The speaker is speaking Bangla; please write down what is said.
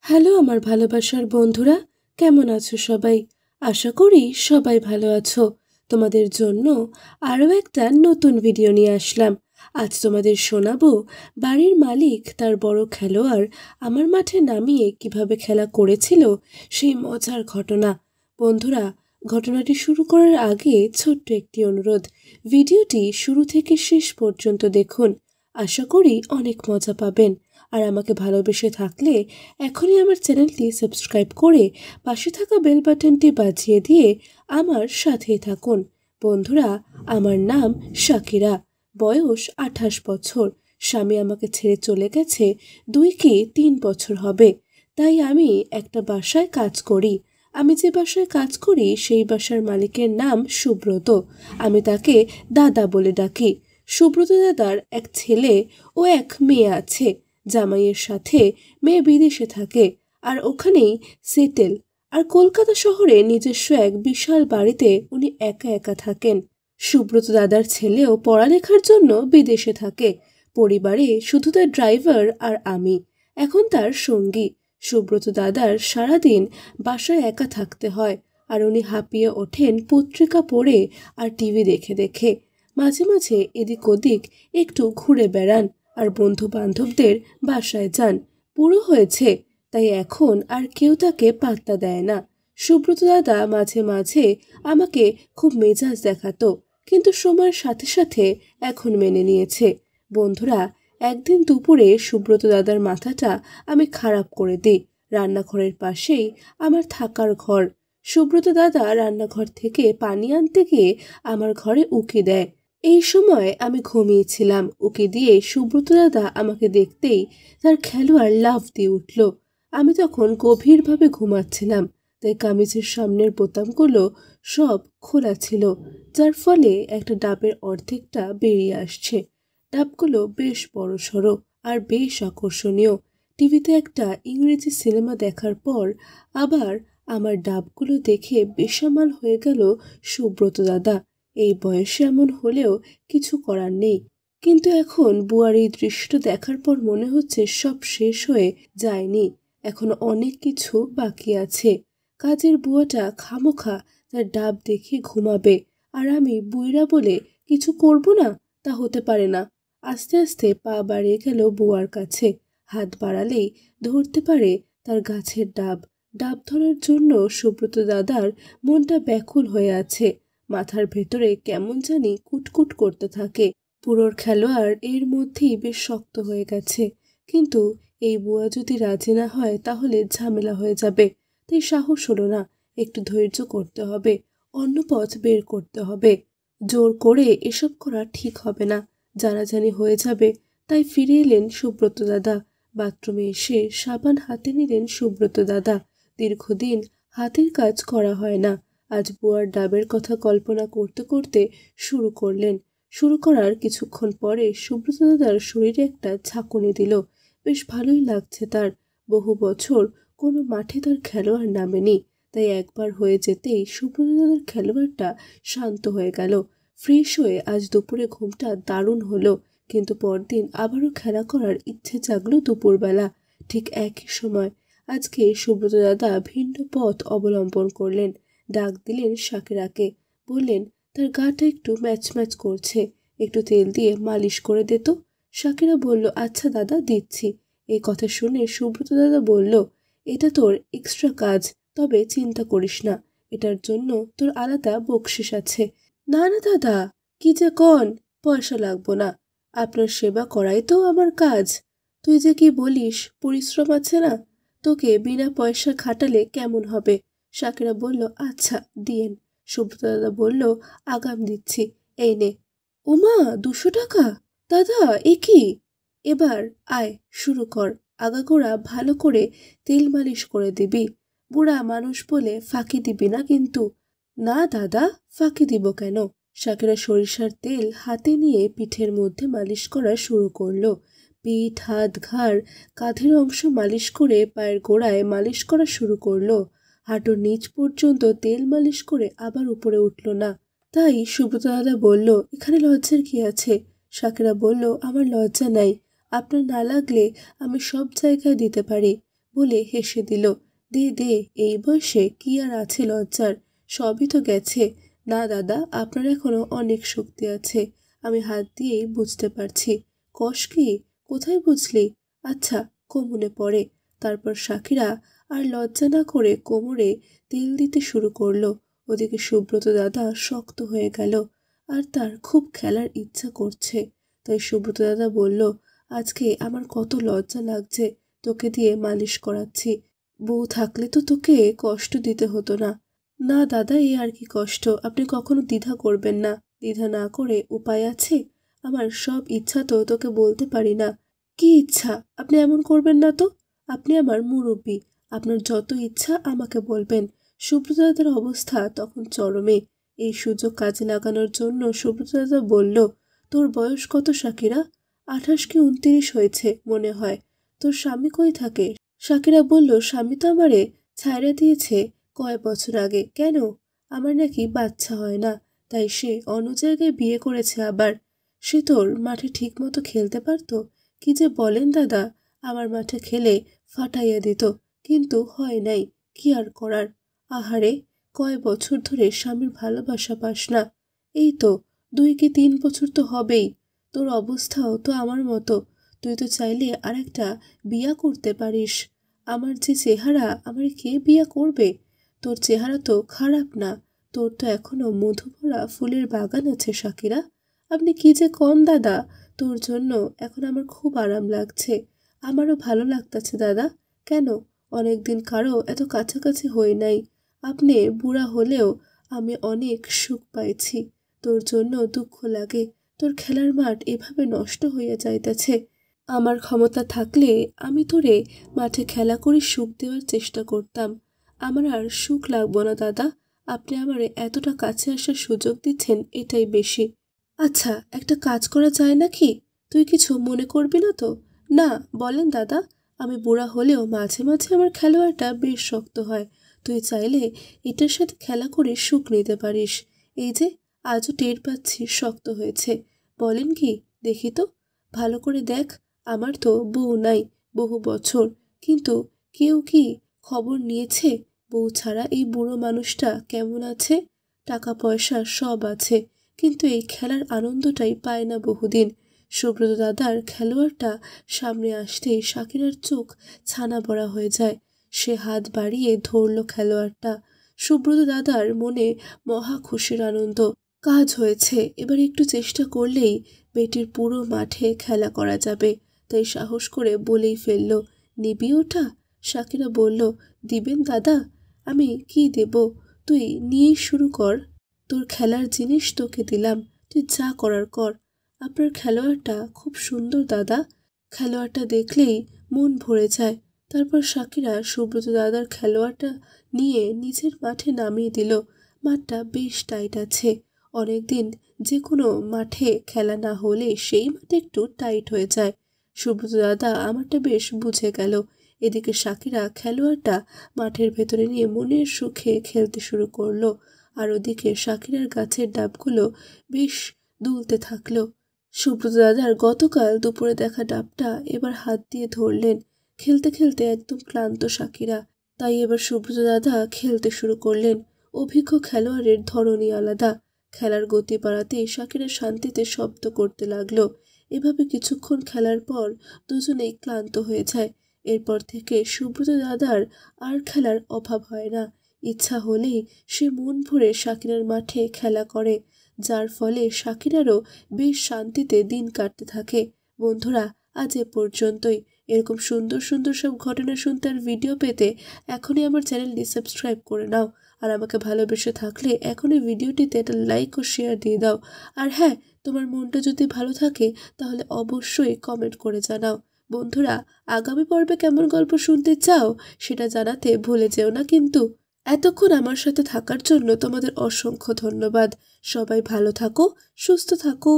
হ্যালো আমার ভালোবাসার বন্ধুরা, কেমন আছো সবাই? আশা করি সবাই ভালো আছো। তোমাদের জন্য আরও একটা নতুন ভিডিও নিয়ে আসলাম। আজ তোমাদের শোনাবো বাড়ির মালিক তার বড় খেলোয়াড় আমার মাঠে নামিয়ে কিভাবে খেলা করেছিল সেই মজার ঘটনা। বন্ধুরা, ঘটনাটি শুরু করার আগে ছোট্ট একটি অনুরোধ, ভিডিওটি শুরু থেকে শেষ পর্যন্ত দেখুন। আশা করি অনেক মজা পাবেন। আর আমাকে ভালোবেসে থাকলে এখনই আমার চ্যানেলটি সাবস্ক্রাইব করে পাশে থাকা বেল বাটনটি বাজিয়ে দিয়ে আমার সাথেই থাকুন। বন্ধুরা, আমার নাম শাকিরা, বয়স 28 বছর। স্বামী আমাকে ছেড়ে চলে গেছে 2 কি 3 বছর হবে। তাই আমি একটা বাসায় কাজ করি। আমি যে বাসায় কাজ করি সেই বাসার মালিকের নাম সুব্রত। আমি তাকে দাদা বলে ডাকি। সুব্রত দাদার এক ছেলে ও এক মেয়ে আছে। জামাইয়ের সাথে মেয়ে বিদেশে থাকে আর ওখানেই সেটেল। আর কলকাতা শহরে নিজস্ব এক বিশাল বাড়িতে উনি একা একা থাকেন। সুব্রত দাদার ছেলেও পড়ালেখার জন্য বিদেশে থাকে। পরিবারে শুধু তার ড্রাইভার আর আমি এখন তার সঙ্গী। সুব্রত দাদার সারাদিন বাসায় একা থাকতে হয় আর উনি হাঁপিয়ে ওঠেন পত্রিকা পড়ে আর টিভি দেখে দেখে। মাঝে মাঝে এদিক ওদিক একটু ঘুরে বেড়ান আর বন্ধু বান্ধবদের বাসায় যান। বুড়ো হয়েছে, তাই এখন আর কেউ তাকে পাত্তা দেয় না। সুব্রত দাদা মাঝে মাঝে আমাকে খুব মেজাজ দেখাতো, কিন্তু সময়ের সাথে সাথে এখন মেনে নিয়েছে। বন্ধুরা, একদিন দুপুরে সুব্রত দাদার মাথাটা আমি খারাপ করে দিই। রান্নাঘরের পাশেই আমার থাকার ঘর। সুব্রত দাদা রান্নাঘর থেকে পানি আনতে গিয়ে আমার ঘরে উকি দেয়। এই সময় আমি ঘুমিয়েছিলাম। উকি দিয়ে সুব্রত দাদা আমাকে দেখতেই তার খেলোয়াড় লাফ দিয়ে উঠল। আমি তখন গভীরভাবে ঘুমাচ্ছিলাম, তাই কামিজের সামনের বোতামগুলো সব খোলা ছিল, যার ফলে একটা ডাবের অর্ধেকটা বেরিয়ে আসছে। ডাবগুলো বেশ বড়সড় আর বেশ আকর্ষণীয়। টিভিতে একটা ইংরেজি সিনেমা দেখার পর আবার আমার ডাবগুলো দেখে বেসামাল হয়ে গেল সুব্রত দাদা। এই বয়সে এমন হলেও কিছু করার নেই। কিন্তু এখন বুয়ার এই দৃশ্য দেখার পর মনে হচ্ছে সব শেষ হয়ে যায়নি, এখনো অনেক কিছু বাকি আছে। কাজের বুয়াটা খামোখা তার ডাব দেখে ঘুমাবে, আর আমি বুইরা বলে কিছু করব না, তা হতে পারে না। আস্তে আস্তে পা বাড়িয়ে গেল বুয়ার কাছে। হাত বাড়ালেই ধরতে পারে তার গাছের ডাব। ডাব ধরার জন্য সুব্রত দাদার মনটা ব্যাকুল হয়ে আছে। মাথার ভেতরে কেমন জানি কুটকুট করতে থাকে। বুড়োর খেলোয়াড় এর মধ্যেই বেশ শক্ত হয়ে গেছে, কিন্তু এই বুয়া যদি রাজি না হয় তাহলে ঝামেলা হয়ে যাবে। তাই সাহস হলো না, একটু ধৈর্য করতে হবে, অন্য পথ বের করতে হবে। জোর করে এসব করা ঠিক হবে না, জানাজানি হয়ে যাবে। তাই ফিরে এলেন সুব্রত দাদা। বাথরুমে এসে সাবান হাতে নিলেন সুব্রত দাদা। দীর্ঘদিন হাতের কাজ করা হয় না। আজ বুয়ার ডাবের কথা কল্পনা করতে করতে শুরু করার কিছুক্ষণ পরে সুব্রত দাদার শরীরে একটা ঝাঁকুনি দিল। বেশ ভালোই লাগছে তার। বহু বছর কোনো মাঠে তার খেলোয়াড় নামেনি, তাই একবার হয়ে যেতেই সুব্রত দাদার খেলোয়াড়টা শান্ত হয়ে গেল। ফ্রেশ হয়ে আজ দুপুরে ঘুমটা দারুণ হলো, কিন্তু পরদিন আবারও খেলা করার ইচ্ছে জাগলো দুপুরবেলা। ঠিক একই সময় আজকে সুব্রত দাদা ভিন্ন পথ অবলম্বন করলেন। ডাক দিলেন শাকিরাকে, বললেন তার গাটা একটু ম্যাচ ম্যাচ করছে, একটু তেল দিয়ে মালিশ করে দে তো। শাকিরা বলল, আচ্ছা দাদা, দিচ্ছি। এই কথা শুনে সুব্রত দাদা বলল, এটা তোর এক্সট্রা কাজ, তবে চিন্তা করিস না, এটার জন্য তোর আলাদা বকশিস আছে। না না দাদা, কি যে কন, পয়সা লাগবো না, আপনার সেবা করাই তো আমার কাজ। তুই যে কি বলিস, পরিশ্রম আছে না, তোকে বিনা পয়সা খাটালে কেমন হবে? শাকিরা বলল, আচ্ছা দিয়েন। সুব্রত দাদা বলল, আগাম দিচ্ছি, এই নে। ওমা, 200 টাকা! দাদা, এ কি? এবার আয়, শুরু কর। আগাগোড়া ভালো করে তেল মালিশ করে দিবি। বুড়া মানুষ বলে ফাঁকি দিবি না কিন্তু। না দাদা, ফাঁকি দিব কেন? শাকিরা সরিষার তেল হাতে নিয়ে পিঠের মধ্যে মালিশ করা শুরু করলো। পিঠ, হাত, ঘাড়, কাঁধের অংশ মালিশ করে পায়ের গোড়ায় মালিশ করা শুরু করলো। হাঁটুর নিচ পর্যন্ত তেল মালিশ করে আবার উপরে উঠল না। তাই সুব্রত দাদা বলল, এখানে লজ্জার কি আছে? শাকিরা বলল, আমার লজ্জা নাই, আপনার না লাগলে আমি সব জায়গায় দিতে পারি। বলে হেসে দিল। দে দে, এই বয়সে কি আর আছে লজ্জার, সবই তো গেছে। না দাদা, আপনার এখনো অনেক শক্তি আছে, আমি হাত দিয়েই বুঝতে পারছি। কষ কি? কোথায় বুঝলি? আচ্ছা, কোমরে পড়ে। তারপর সাকিরা আর লজ্জা না করে কোমরে তেল দিতে শুরু করলো। ওদিকে সুব্রত দাদা শক্ত হয়ে গেল, আর তার খুব খেলার ইচ্ছা করছে। তাই সুব্রত দাদা বলল, আজকে আমার কত লজ্জা লাগছে, তোকে দিয়ে মালিশ করাচ্ছি। বউ থাকলে তো তোকে কষ্ট দিতে হতো না। না দাদা, এ আর কি কষ্ট, আপনি কখনো দ্বিধা করবেন না। দ্বিধা না করে উপায় আছে? আমার সব ইচ্ছা তো তোকে বলতে পারি না। কি ইচ্ছা? আপনি এমন করবেন না তো। আপনি আমার মুরব্বি, আপনার যত ইচ্ছা আমাকে বলবেন। সুব্রত দাদার অবস্থা তখন চরমে। এই সুযোগ কাজে লাগানোর জন্য সুব্রত দাদা বলল, তোর বয়স কত সাকিরা? 28 কি 29 হয়েছে মনে হয়। তোর স্বামী কই থাকে? সাকিরা বলল, স্বামী তো আমারে ছাইড়া দিয়েছে কয়েক বছর আগে। কেন? আমার নাকি বাচ্চা হয় না, তাই সে অন্য জায়গায় বিয়ে করেছে আবার। সে তোর মাঠে ঠিক মতো খেলতে পারতো? কি যে বলেন দাদা, আমার মাঠে খেলে ফাটাইয়া দিত, কিন্তু হয় নাই, কি আর করার। আহারে, কয় বছর ধরে স্বামীর ভালোবাসা পাস না? এই তো 2 কি 3 বছর তো হবেই। তোর অবস্থাও তো আমার মতো, তুই তো চাইলে আরেকটা বিয়া করতে পারিস। আমার যে চেহারা, আমার কে বিয়া করবে? তোর চেহারা তো খারাপ না, তোর তো এখনো মধু ভরা ফুলের বাগান আছে সাকিরা। আপনি কি যে কন দাদা, তোর জন্য এখন আমার খুব আরাম লাগছে, আমারও ভালো লাগতেছে দাদা। কেন? অনেকদিন কারো এত কাছাকাছি হই নাই। আপনি বুড়া হলেও আমি অনেক সুখ পাইছি। তোর জন্য দুঃখ লাগে, তোর খেলার মাঠ এভাবে নষ্ট হইয়া যাইতেছে। আমার ক্ষমতা থাকলে আমি তোরে মাঠে খেলা করে সুখ দেওয়ার চেষ্টা করতাম। আমার আর সুখ লাগবো না দাদা, আপনি আমারে এতটা কাছে আসার সুযোগ দিচ্ছেন, এটাই বেশি। আচ্ছা, একটা কাজ করা যায় নাকি? তুই কিছু মনে করবি না তো? না, বলেন দাদা। আমি বুড়া হলেও মাঝে মাঝে আমার খেলোয়াড়টা বেশ শক্ত হয়। তুই চাইলে এটার সাথে খেলা করে সুখ নিতে পারিস। এই যে, আজও টের পাচ্ছি শক্ত হয়েছে। বলেন কি? দেখি তো, ভালো করে দেখ। আমার তো বউ নাই বহু বছর, কিন্তু কেউ কি খবর নিয়েছে বউ ছাড়া এই বুড়ো মানুষটা কেমন আছে? টাকা পয়সা সব আছে, কিন্তু এই খেলার আনন্দটাই পায় না বহুদিন। সুব্রত দাদার খেলোয়াড়টা সামনে আসতেই শাকিরার চোখ ছানা বড়া হয়ে যায়। সে হাত বাড়িয়ে ধরল খেলোয়াড়টা। সুব্রত দাদার মনে মহা খুশির আনন্দ। কাজ হয়েছে, এবার একটু চেষ্টা করলেই বেটির পুরো মাঠে খেলা করা যাবে। তাই সাহস করে বলেই ফেলল, নিবি ওটা? শাকিরা বলল, দিবেন দাদা? আমি কি দেব, তুই নিয়েই শুরু কর। তোর খেলার জিনিস তোকে দিলাম, তুই যা করার কর। আপনার খেলোয়াড়টা খুব সুন্দর দাদা। খেলোয়াড়টা দেখলেই মন ভরে যায়। তারপর শাকিরা সুব্রত দাদার খেলোয়াড়টা নিয়ে নিজের মাঠে নামিয়ে দিল। মাঠটা বেশ টাইট আছে। অনেকদিন যে কোনো মাঠে খেলা না হলে সেই মাঠে একটু টাইট হয়ে যায়। সুব্রত দাদা আমারটা বেশ বুঝে গেল। এদিকে শাকিরা খেলোয়াড়টা মাঠের ভেতরে নিয়ে মনের সুখে খেলতে শুরু করলো। আর ওদিকে শাকিরার গাছের ডাবগুলো বেশ দুলতে থাকলো। সুব্রত দাদার গতকাল দুপুরে দেখা ডাবটা এবার হাত দিয়ে ধরলেন। খেলতে খেলতে একদম ক্লান্ত শাকিরা, তাই এবার সুব্রত দাদা খেলতে শুরু করলেন। অভিজ্ঞ খেলোয়াড়ের ধরনই আলাদা। খেলার গতি বাড়াতেই শাকিরা শান্তিতে শব্দ করতে লাগলো। এভাবে কিছুক্ষণ খেলার পর দুজনেই ক্লান্ত হয়ে যায়। এরপর থেকে সুব্রত দাদার আর খেলার অভাব হয় না। ইচ্ছা হলেই সে মন ভরে শাকিরার মাঠে খেলা করে, যার ফলে শাকিরারও বেশ শান্তিতে দিন কাটতে থাকে। বন্ধুরা, আজ এ পর্যন্তই। এরকম সুন্দর সুন্দর সব ঘটনা শুনতে আর ভিডিও পেতে এখনই আমার চ্যানেলটি সাবস্ক্রাইব করে নাও। আর আমাকে ভালোবেসে থাকলে এখনই ভিডিওটিতে একটা লাইক ও শেয়ার দিয়ে দাও। আর হ্যাঁ, তোমার মনটা যদি ভালো থাকে তাহলে অবশ্যই কমেন্ট করে জানাও। বন্ধুরা, আগামী পর্বে কেমন গল্প শুনতে চাও সেটা জানাতে ভুলে যেও না কিন্তু। এতক্ষণ আমার সাথে থাকার জন্য তোমাদের অসংখ্য ধন্যবাদ। সবাই ভালো থাকো, সুস্থ থাকো।